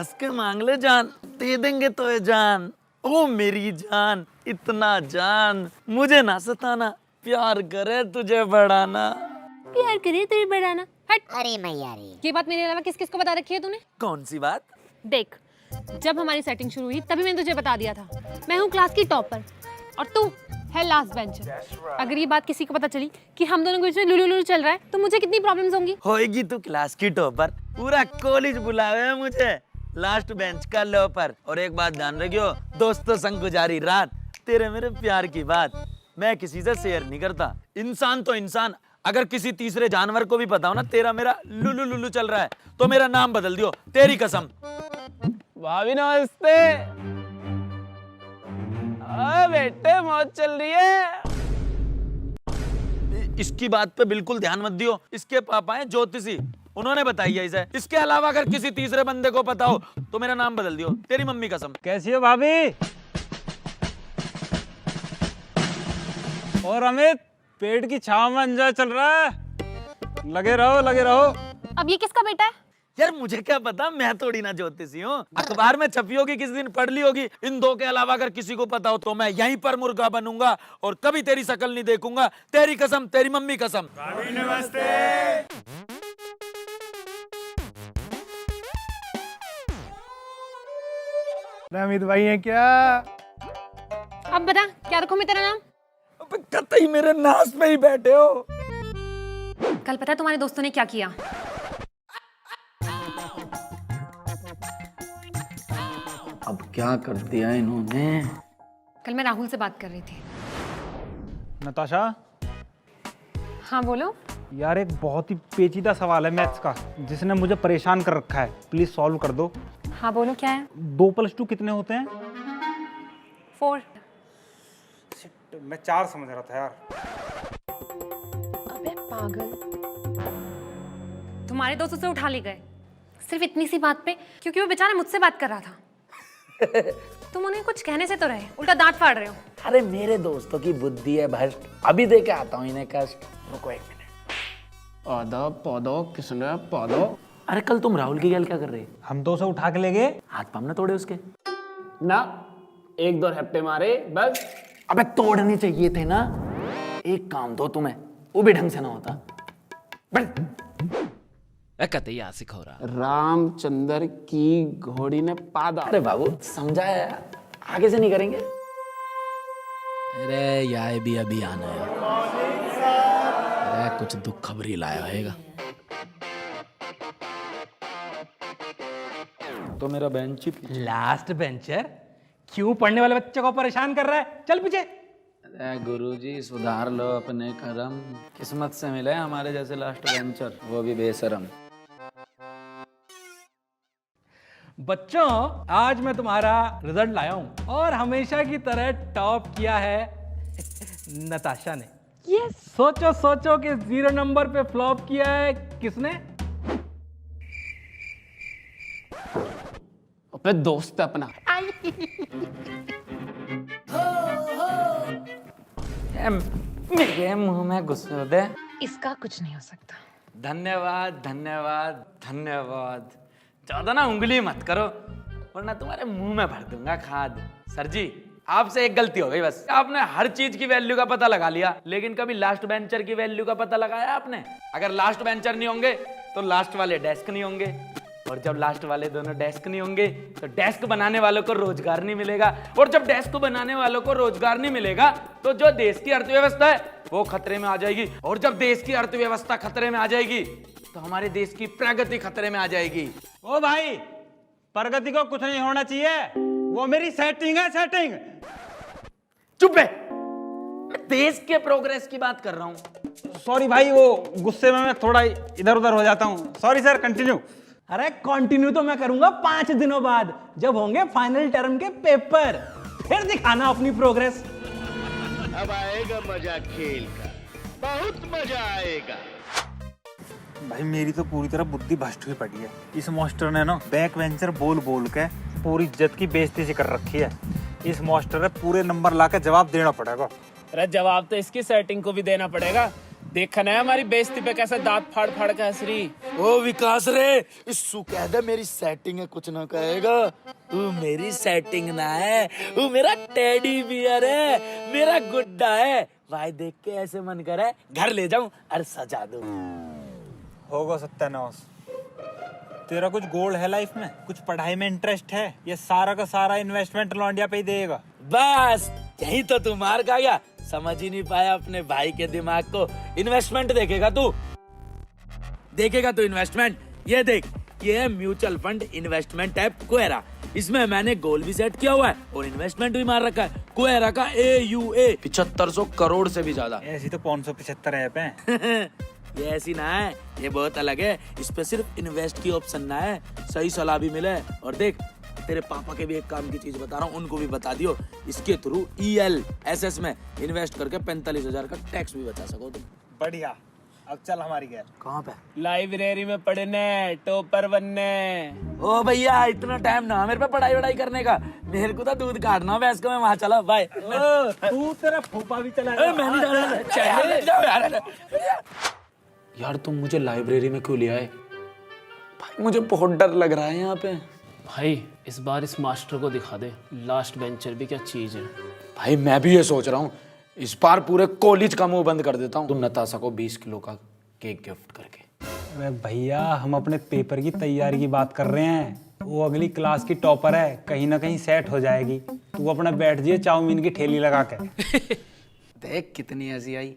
हंस के मांग ले जान, दे देंगे तो ये जान। ओ मेरी जान, इतना जान, मुझे ना सताना, प्यार करे तुझे बढ़ाना। प्यार करे तुझे बढ़ाना। हट। अरे मैया रे, ये बात मेरे अलावा किस किस को बता रखी है तूने? कौन सी बात? देख, जब हमारी सेटिंग शुरू हुई तभी मैंने तुझे बता दिया था, मैं हूँ क्लास की टॉपर और तू है लास्ट बेंचर। अगर ये बात किसी को पता चली कि हम दोनों के बीच में लुलु लुलु चल रहा है तो मुझे कितनी प्रॉब्लम्स होंगी। होएगी तू क्लास की टॉपर, पूरा कॉलेज बुलावे है मुझे लास्ट बेंच का लोपर। और एक बात ध्यान रखियो, दोस्तों संग गुजारी रात, तेरे मेरे प्यार की बात मैं किसी से शेयर नहीं करता। इंसान तो इंसान, अगर किसी तीसरे जानवर को भी पता हो ना तेरा मेरा लुलु लुलु चल रहा है तो मेरा नाम बदल दियो, तेरी कसम। भाभी नमस्ते। बेटे मौज चल रही है। इसकी बात पे बिल्कुल ध्यान मत दियो, इसके पापा हैं ज्योतिषी, उन्होंने बताई है इसे। इसके अलावा अगर किसी तीसरे बंदे को पता हो तो मेरा नाम बदल दियो, तेरी मम्मी कसम। कैसी हो भाभी? और अमित, पेट की छाव में एंजॉय चल रहा है? लगे रहो लगे रहो। अब ये किसका बेटा है? यार मुझे क्या पता, मैं थोड़ी ना ज्योतिषी हूँ, अखबार में छपी होगी किसी दिन, पढ़ ली होगी। इन दो के अलावा अगर किसी को पता हो तो मैं यहीं पर मुर्गा बनूंगा और कभी तेरी शक्ल नहीं देखूंगा, तेरी कसम, तेरी मम्मी कसम। नमस्ते। अमित भाई हैं क्या? अब बता, क्या रखूं मैं तेरा नाम? अबे कतई मेरे नास पे ही बैठे हो। कल पता है तुम्हारे दोस्तों ने क्या किया? अब क्या कर दिया इन्होंने? कल मैं राहुल से बात कर रही थी। नताशा, हाँ बोलो। यार एक बहुत ही पेचीदा सवाल है मैथ्स का, जिसने मुझे परेशान कर रखा है, प्लीज सॉल्व कर दो। हाँ बोलो, क्या है? 2+2 कितने होते हैं? 4। मैं 4 समझ रहा था यार। अबे पागल, तुम्हारे दोस्त उसे उठा ले गए सिर्फ इतनी सी बात पे, क्योंकि वो बेचारा मुझसे बात कर रहा था। तुम उन्हें कुछ कहने से तो रहे, उल्टा दांत फाड़ रहे हो। अरे मेरे दोस्तों की बुद्धि है भ्रष्ट, अभी दे के आता हूँ इन्हें कष्ट। रुको 1 मिनट। पौधो पौधो किसने पौधो? अरे कल तुम राहुल की गैल क्या कर रहे? हम तो उसे उठा के ले गए। हाथ पाम ना तोड़े उसके? ना, 1-2 हफ्ते मारे बस। अबे तोड़ने चाहिए थे ना। एक काम दो तुम्हें, वो भी ढंग से ना होता। बैठ। कतई आशिक हो रहा। रामचंद्र की घोड़ी ने पादा। अरे बाबू समझाया, आगे से नहीं करेंगे। अरे यार भी अभी आना है। अरे कुछ दुख खबरी लाया होगा। तो मेरा बेंच ही लास्ट बेंचर क्यों पढ़ने वाले बच्चे को परेशान कर रहा है? चल पीछे। अरे गुरुजी सुधार लो अपने कर्म, किस्मत से मिले हमारे जैसे लास्ट बेंचर, वो भी बेशरम। बच्चों, आज मैं तुम्हारा रिजल्ट लाया हूं और हमेशा की तरह टॉप किया है नताशा ने। यस। सोचो सोचो कि 0 नंबर पे फ्लॉप किया है किसने? अपने दोस्त अपना। मेरे मुंह में गुस्से दे। इसका कुछ नहीं हो सकता। धन्यवाद धन्यवाद धन्यवाद। ज्यादा ना उंगली मत करो वरना तुम्हारे मुंह में भर दूंगा खाद। सर जी आपसे एक गलती हो गई बस, आपने हर चीज की वैल्यू का पता लगा लिया लेकिन कभी लास्ट बेंचर की वैल्यू का पता लगाया आपने? अगर लास्ट बेंचर नहीं होंगे तो लास्ट वाले डेस्क नहीं होंगे, और जब लास्ट वाले दोनों डेस्क नहीं होंगे तो डेस्क बनाने वालों को रोजगार नहीं मिलेगा, और जब डेस्क बनाने वालों को रोजगार नहीं मिलेगा तो जो देश की अर्थव्यवस्था है वो खतरे में आ जाएगी, और जब देश की अर्थव्यवस्था खतरे में आ जाएगी तो हमारे देश की प्रगति खतरे में आ जाएगी। ओ भाई, प्रगति को कुछ नहीं होना चाहिए, वो मेरी सेटिंग है, सेटिंग। चुप है, मैं देश के प्रोग्रेस की बात कर रहा हूँ। सॉरी भाई, वो गुस्से में मैं थोड़ा इधर उधर हो जाता हूँ। Sorry sir, continue. अरे कंटिन्यू तो मैं करूंगा 5 दिनों बाद, जब होंगे फाइनल टर्म के पेपर, फिर दिखाना अपनी प्रोग्रेस। अब आएगा मजा खेल का, बहुत मजा आएगा। भाई मेरी तो पूरी तरह बुद्धि भ्रष्ट हुई पड़ी है। इस मास्टर ने ना बैक वेंचर बोल बोल के पूरी इज्जत की बेइज्जती सी कर रखी है। इस मास्टर ने पूरे नंबर ला के जवाब देना पड़ेगा। अरे जवाब तो इसकी सेटिंग को भी देना पड़ेगा देखा ना हमारी बेइज्जती पे कैसे दांत फाड़ फाड़ के हंस रही। ओ विकास रे, इसू कह दे मेरी सेटिंग है, कुछ ना कहेगा। वो मेरी सेटिंग ना है, वो मेरा टेडी बियर है, मेरा गुड्डा है। भाई देख के ऐसे मन करे घर ले जाऊं और सजा दूं। होगा सत्यानाश। तेरा कुछ गोल है लाइफ में? कुछ पढ़ाई में इंटरेस्ट है? ये सारा का सारा इन्वेस्टमेंट लौंडिया पे ही देगा? बस यही तो तू मार खा गया, समझ ही नहीं पाया अपने भाई के दिमाग को। इन्वेस्टमेंट देखेगा तू इन्वेस्टमेंट। ये देख, ये है म्यूचुअल फंड इन्वेस्टमेंट ऐप कुएरा। इसमें मैंने गोल भी सेट किया हुआ है और इन्वेस्टमेंट भी मार रखा है। कुएरा का AUA 7500 करोड़ से भी ज्यादा। ऐसी तो 575 ऐप हैं। ये ऐसी ना है, ये बहुत अलग है। इस पे सिर्फ इन्वेस्ट की ऑप्शन ना है, सही सलाह भी मिले। और देख, तेरे पापा के भी एक काम की चीज बता रहा हूँ, उनको भी बता दियो। इसके थ्रू ELSS में इन्वेस्ट करके 45,000 का टैक्स भी बचा सको तुम। बढ़िया। अब चल हमारी गैर। कहाँ पे? लाइब्रेरी में पढ़ने, टॉपर बनने। ओ भैया, इतना टाइम ना मेरे पे पढ़ाई वढ़ाई करने का। मेरे को तो दूध काटना है, इसको मैं वहाँ चला। बाय। तू तेरा फूफा भी चला। मैं नहीं जाना। यार तुम मुझे लाइब्रेरी में क्यों ले आए? भाई मुझे बहुत डर लग रहा है यहाँ पे। भाई इस बार इस मास्टर को दिखा दे लास्ट बेंचर भी क्या चीज है। भाई मैं भी ये सोच रहा हूँ, इस बार पूरे कॉलेज का मुंह बंद कर देता हूँ। तुम नताशा को 20 किलो का केक गिफ्ट करके। अरे भैया, हम अपने पेपर की तैयारी की बात कर रहे हैं। वो अगली क्लास की टॉपर है, कहीं ना कहीं सेट हो जाएगी। तू अपना बैठ जाइए चाउमीन की ठेली लगा के। देख कितनी हंसी आई।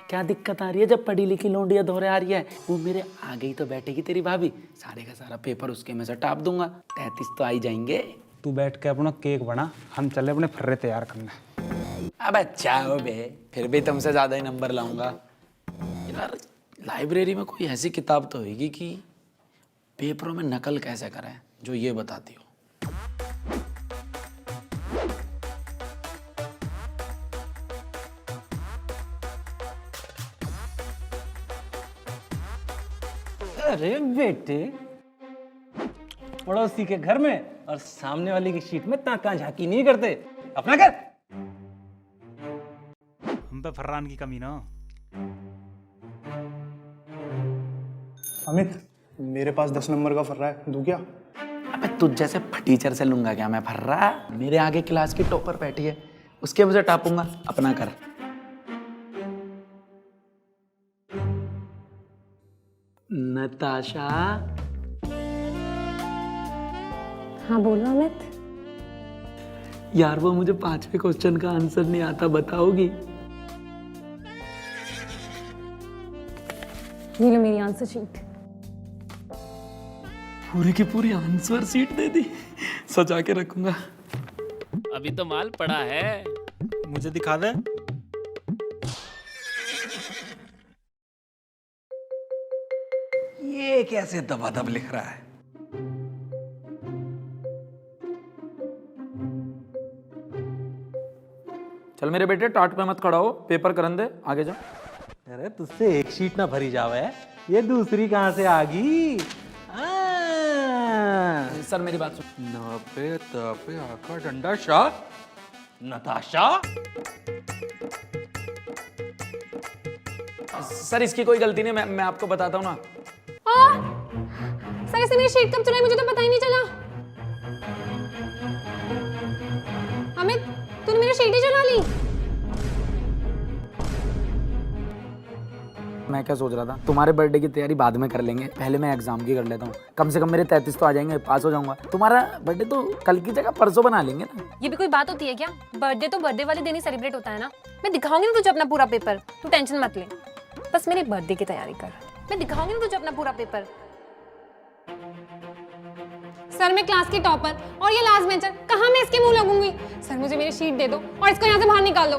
क्या दिक्कत आ रही है जब पढ़ी लिखी लोंडिया दौरे आ रही है? वो मेरे आगे ही तो बैठेगी तेरी भाभी, सारे का सारा पेपर उसके में से टाप दूंगा। 33 तो आई जाएंगे। तू बैठ के अपना केक बना, हम चले अपने फर्रे तैयार करने। अब अच्छा हो बे, फिर भी तुमसे ज्यादा ही नंबर लाऊंगा। यार लाइब्रेरी में कोई ऐसी किताब तो होगी कि पेपरों में नकल कैसे करें, जो ये बताती हो। अरे बेटे, पड़ोसी के घर में और सामने वाले की शीट में ताका झाकी नहीं करते। अपना कर। हम पे फरहान की कमी ना। अमित, मेरे पास 10 नंबर का फर्रा है, दूं क्या? अबे तुझ जैसे फटीचर से लूंगा क्या मैं फर्रा? मेरे आगे क्लास की टॉपर बैठी है, उसके मुझे टापूंगा। अपना कर। नताशा। हाँ बोलो अमित। यार वो मुझे 5वें क्वेश्चन का आंसर नहीं आता, बताओगी? ये लो मेरी आंसर शीट। पूरी की पूरी आंसर शीट दे दी, सजा के रखूंगा। अभी तो माल पड़ा है। मुझे दिखा दे। ये कैसे दबादब लिख रहा है? चल मेरे बेटे, टाट पे मत खड़ा हो, पेपर करन दे, आगे जा। अरे तुझसे एक शीट ना भरी जावे, ये दूसरी कहाँ से आ गई? सर मेरी बात सुन। न पे त पे आका डंडा शाह नताशा। सर इसकी कोई गलती नहीं, मैं आपको बताता हूँ ना। सर इसे मेरी शीट कब चुराई, मुझे तो पता ही नहीं चला। अमित, तूने मेरी शीट ही चुरा ली। मैं क्या सोच रहा था, तुम्हारे बर्थडे की तैयारी बाद में कर लेंगे, पहले मैं एग्जाम की कर लेता हूँ। कम से कम मेरे 33 तो आ जाएंगे, पास हो जाऊंगा। तुम्हारा बर्थडे तो कल की जगह परसों बना लेंगे ना। ये भी कोई बात होती है क्या? बर्थडे तो बर्थडे वाले दिन ही सेलिब्रेट होता है ना। मैं दिखाऊंगी ना तुझे अपना पूरा पेपर, तू टेंशन मत ले। बस मेरे बर्थडे की तैयारी कर। मैं दिखाऊंगी ना तुझे अपना पूरा पेपर। सर मैं क्लास की टॉपर और ये लास्ट बेंचर, कहाँ मैं इसके मुंह लगूंगी? सर मुझे मेरी शीट दे दो और इसको यहाँ से बाहर निकाल दो।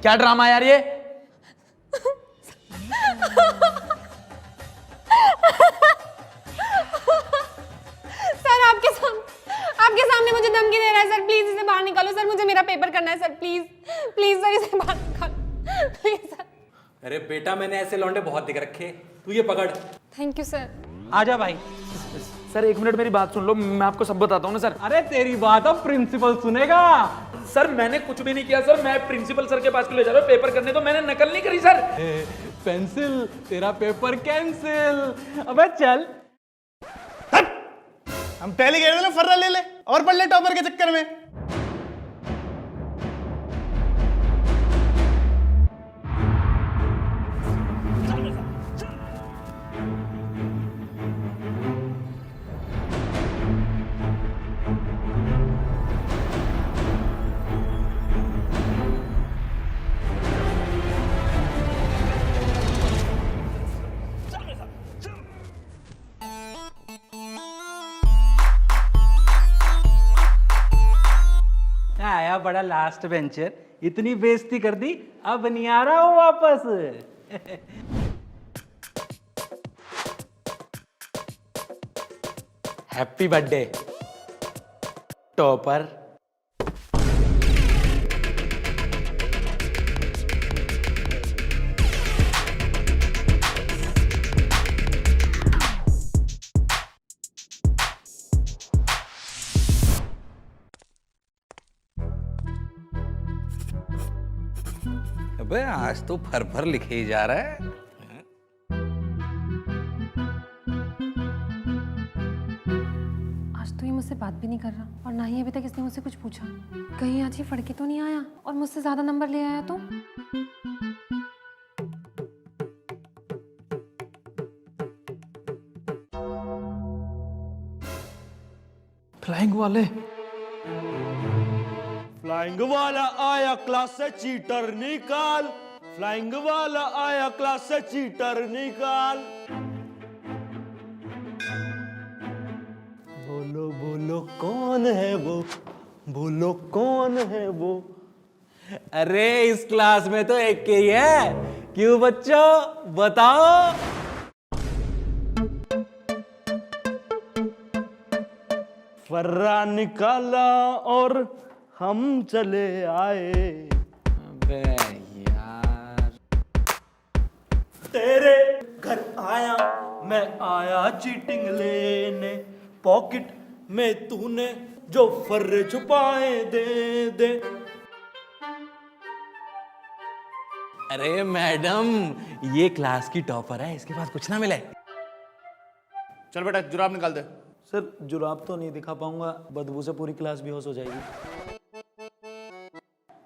क्या ड्रामा यार ये? सर आपके सामने मुझे धमकी दे रहा है। सर प्लीज इसे बाहर निकालो। सर मुझे मेरा पेपर करना है। सर प्लीज प्लीज सर इसे बाहर निकालो प्लीज सर। अरे बेटा, मैंने ऐसे लौंडे बहुत देख रखे, तू ये पकड़। Thank you sir. आजा भाई। सर 1 मिनट मेरी बात सुन लो, मैं आपको सब बताता हूँ ना सर। अरे तेरी बात अब प्रिंसिपल सुनेगा। सर मैंने कुछ भी नहीं किया सर, मैं प्रिंसिपल सर के पास क्यों ले जा रहा हूँ पेपर करने, तो मैंने नकल नहीं करी सर। पेंसिल, तेरा पेपर कैंसिल। अबे चल। हम पहले कह रहे थे ना फर्रा ले ले और पढ़ ले टॉपर के चक्कर में। आया बड़ा लास्ट बेंचर, इतनी बेइज्जती कर दी, अब नहीं आ रहा हूं वापस। Happy birthday topper. अबे आज तो फर फर लिखे ही जा रहा है। आज तो ये मुझसे बात भी नहीं कर रहा और ना ही अभी तक इसने मुझसे कुछ पूछा। कहीं आज ये फड़ के तो नहीं आया और मुझसे ज्यादा नंबर ले आया तो। फ्लाइंग वाले। फ्लाइंग वाला आया क्लास से चीटर निकाल, फ्लाइंग वाला आया क्लास से चीटर निकाल। बोलो बोलो कौन है वो, बोलो कौन है वो। अरे इस क्लास में तो एक के ही है, क्यों बच्चों बताओ। फर्रा निकाला और हम चले आए। अबे यार, तेरे घर आया मैं, आया चीटिंग लेने, पॉकेट में तूने जो फर्रे छुपाए दे दे। अरे मैडम, ये क्लास की टॉपर है, इसके पास कुछ ना मिले। चल बेटा जुराब निकाल दे। सर जुराब तो नहीं दिखा पाऊंगा, बदबू से पूरी क्लास बेहोश हो जाएगी।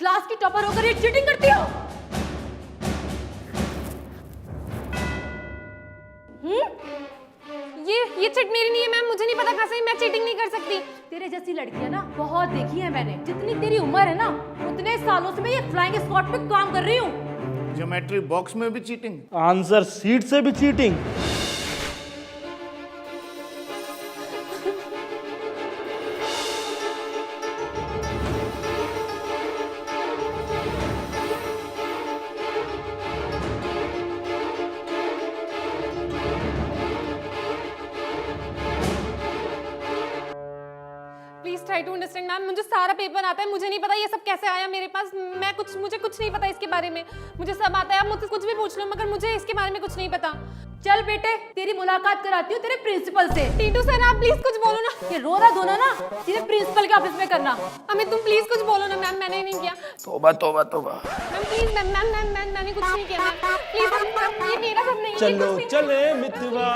क्लास की टॉपर होकर ये चीटिंग करती हो? ये चिट मेरी नहीं है मैम, मुझे नहीं पता कहाँ से, मैं चीटिंग नहीं कर सकती। तेरे जैसी लड़कियां ना बहुत देखी है मैंने। जितनी तेरी उम्र है ना उतने सालों से मैं ये फ्लाइंग स्क्वाड पे काम कर रही हूँ। ज्योमेट्री बॉक्स में भी चीटिंग, आंसर सीट से भी cheating. Please try to understand ma'am, मुझे सारा पेपर आता है, मुझे नहीं पता ये सब कैसे आया मेरे पास। मुझे कुछ नहीं पता इसके बारे में। मुझे सब आता है, आप मुझसे कुछ भी पूछ लो, मगर मुझे इसके बारे में कुछ नहीं पता। चल बेटे तेरी मुलाकात कराती हूँ तेरे प्रिंसिपल से। टीटू सर आप प्लीज कुछ बोलो ना। ये रोना धोना ना सीधे प्रिंसिपल के ऑफिस में करना। अमित तुम प्लीज कुछ बोलो ना। मैम मैंने नहीं किया। तोबा तोबा तोबा। मैम प्लीज मैम मैंने कुछ नहीं किया। प्लीज ये मेरा सब नहीं है। चलो चले मितवा।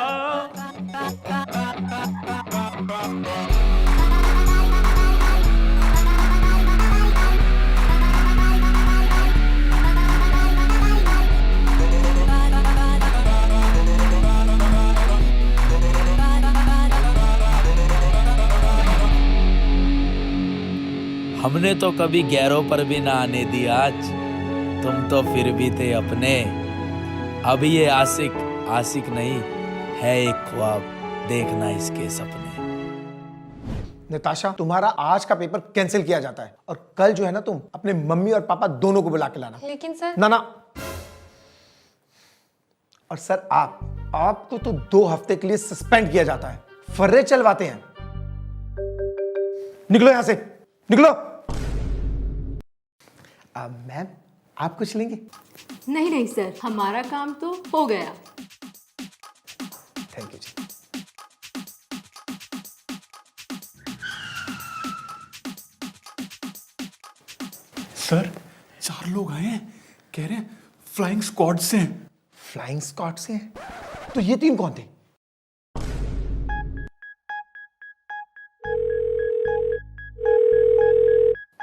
हमने तो कभी गैरों पर भी ना आने दी आज, तुम तो फिर भी थे अपने। अब ये आशिक आशिक नहीं है, एक ख्वाब, देखना इसके सपने। नताशा तुम्हारा आज का पेपर कैंसिल किया जाता है और कल जो है ना तुम अपने मम्मी और पापा दोनों को बुला के लाना। लेकिन सर ना और सर आपको तो 2 हफ्ते के लिए सस्पेंड किया जाता है। फर्रे चलवाते हैं। निकलो यहां से, निकलो। मैम आप कुछ लेंगे? नहीं नहीं सर, हमारा काम तो हो गया। Thank you ji. सर 4 लोग आए हैं, कह रहे हैं फ्लाइंग स्क्वाड से हैं। फ्लाइंग स्क्वाड से? तो ये 3 कौन थे?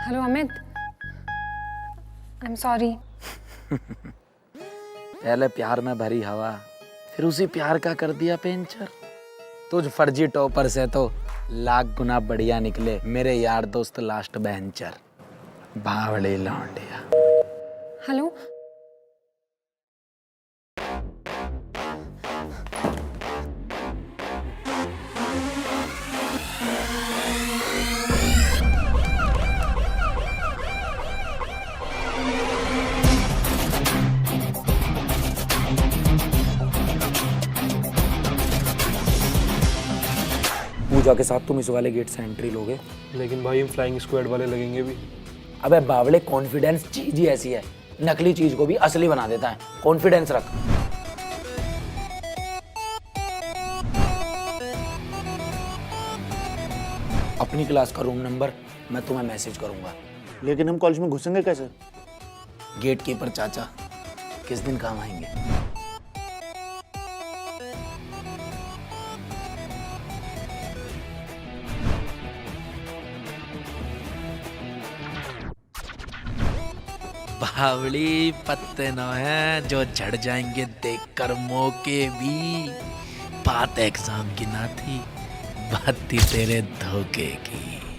Hello Amit, I am sorry. पहले प्यार में भरी हवा, फिर उसी प्यार का कर दिया पेंचर। तुझ फर्जी टॉपर से तो लाख गुना बढ़िया निकले मेरे यार दोस्त लास्ट बेंचर। बावड़ी लौंडिया। हेलो, पूजा के साथ तुम इस वाले गेट से एंट्री लोगे। लेकिन भाई हम फ्लाइंग स्क्वाड वाले लगेंगे भी। अबे बावड़े, कॉन्फिडेंस चीज ही ऐसी है, नकली चीज को भी असली बना देता है। कॉन्फिडेंस रख। अपनी क्लास का रूम नंबर मैं तुम्हें मैसेज करूंगा। लेकिन हम कॉलेज में घुसेंगे कैसे? गेट कीपर चाचा किस दिन काम आएंगे? बावड़ी पत्ते न हैं जो झड़ जाएंगे देखकर मौके भी। बात एग्जाम की ना थी, बात थी तेरे धोखे की।